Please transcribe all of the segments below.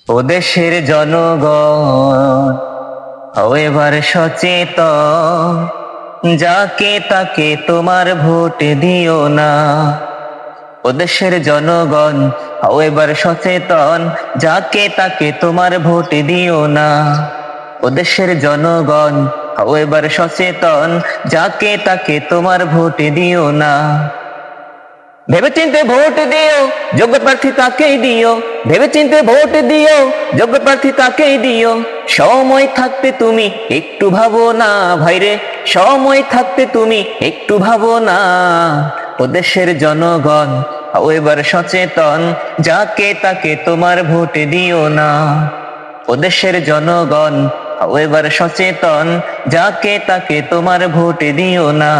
ও দেশের জনগণ, হও এবার সচেতন, যাকে তাকে তোমার ভোট দিও না। ও দেশের জনগণ, হও এবার সচেতন, যাকে তাকে তোমার ভোট দিও না। ও দেশের জনগণ, হও এবার সচেতন, যাকে তাকে তোমার ভোট দিও না। ভেবেচিন্তে ভোট দিও, যোগ্য প্রার্থী তাকেই দিও। ভেবেচিন্তে ভোট দিও, যোগ্য প্রার্থী তাকেই দিও। সময় থাকতে তুমি একটু ভাবো না ভাইরে, সময় থাকতে তুমি একটু ভাবো না। ও দেশের জনগণ, হও এবার সচেতন, যাকে তাকে তোমার ভোট দিও না। ও দেশের জনগণ, হও এবার সচেতন, যাকে তাকে তোমার ভোট দিও না।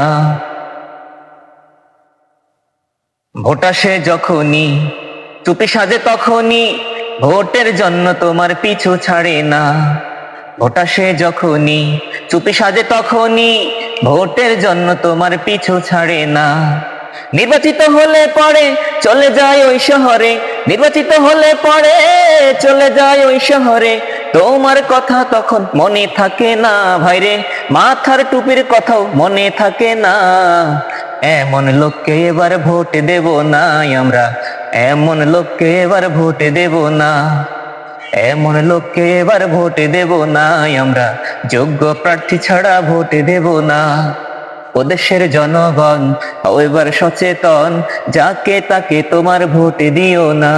ভোট আসে যখনই, চুপি সাজে তখনই, ভোটের জন্য তোমার পিছু ছাড়ে না। ভোট আসে যখনই, চুপি সাজে তখনই, ভোটের জন্য তোমার পিছু ছাড়ে না। নির্বাচিত হলে পরে চলে যায় ওই শহরে, নির্বাচিত হলে পরে চলে যায় ওই শহরে। তোমার কথা তখন মনে থাকে না ভাইরে, মাথার টুপির কথাও মনে থাকে না। এমন লোককে এবার ভোট দেব না আমরা, এমন লোককে এবার ভোট দেব না। এমন লোককে এবার ভোট দেব না আমরা, যোগ্য প্রার্থী ছাড়া ভোট দেব না। ও দেশের জনগণ, হও এবার সচেতন, যাকে তাকে তোমার ভোট দিও না।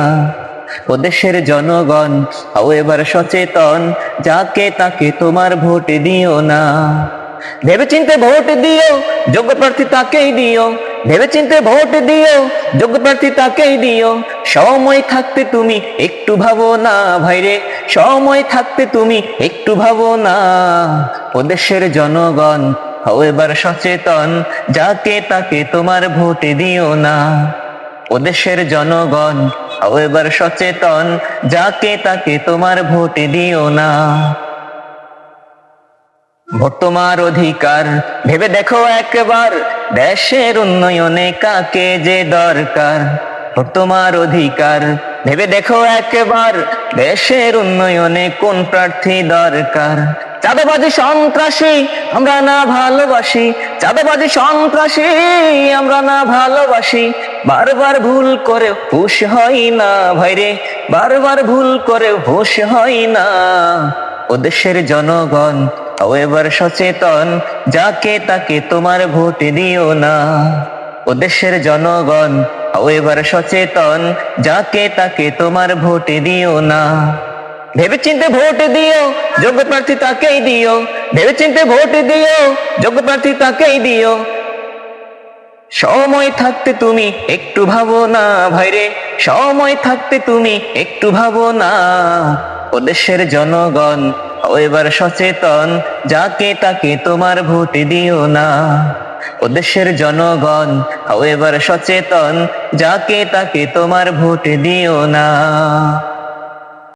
ও দেশের জনগণ, হও এবার সচেতন, যাকে তাকে তোমার ভোট দিও না। ভেবেচিন্তে ভোট দিও, যোগ্য প্রার্থী তাকেই দিও। ভেবেচিন্তে ভোট দিও, যোগ্য প্রার্থী তাকেই দিও। সময় থাকতে তুমি একটু ভাবো না ভাইরে, সময় থাকতে তুমি একটু ভাবো না। ও দেশের জনগণ, হও এবার সচেতন, যাকে তাকে তোমার ভোট দিও না। ও দেশের জনগণ, হও এবার সচেতন, যাকে তাকে তোমার ভোট দিও না। ভোট তোমার অধিকার, ভেবে দেখো একবার, দেশের উন্নয়নে কাকে যে দরকার। ভোট তোমার অধিকার, ভেবে দেখো একবার, দেশের উন্নয়নে কোন প্রার্থী দরকার। চাঁদাবাজি সন্ত্রাসী আমরা না ভালোবাসি, চাঁদাবাজি সন্ত্রাসী আমরা না ভালোবাসি। বারবার ভুল করে হুঁশ হয় না ভাইরে, বারবার ভুল করে হুঁশ হয় না। ও দেশের জনগণ, হও এবার সচেতন, যাকে তাকে তোমার ভোট দিও না। ও দেশের জনগণ, হও এবার সচেতন, যাকে তাকে তোমার ভোট দিও না। ভেবেচিন্তে ভোট দিও, যোগ্য প্রার্থী তাকেই দিও। ভেবেচিন্তে ভোট দিও, যোগ্য প্রার্থী তাকেই দিও। সময় থাকতে তুমি একটু ভাবো না ভাইরে, সময় থাকতে তুমি একটু ভাবো না। ও দেশের জনগণ, হও এবার সচেতন, যাকে তাকে তোমার ভোট দিও না। ও দেশের জনগণ, হও এবার সচেতন, যাকে তাকে তোমার ভোট দিও না।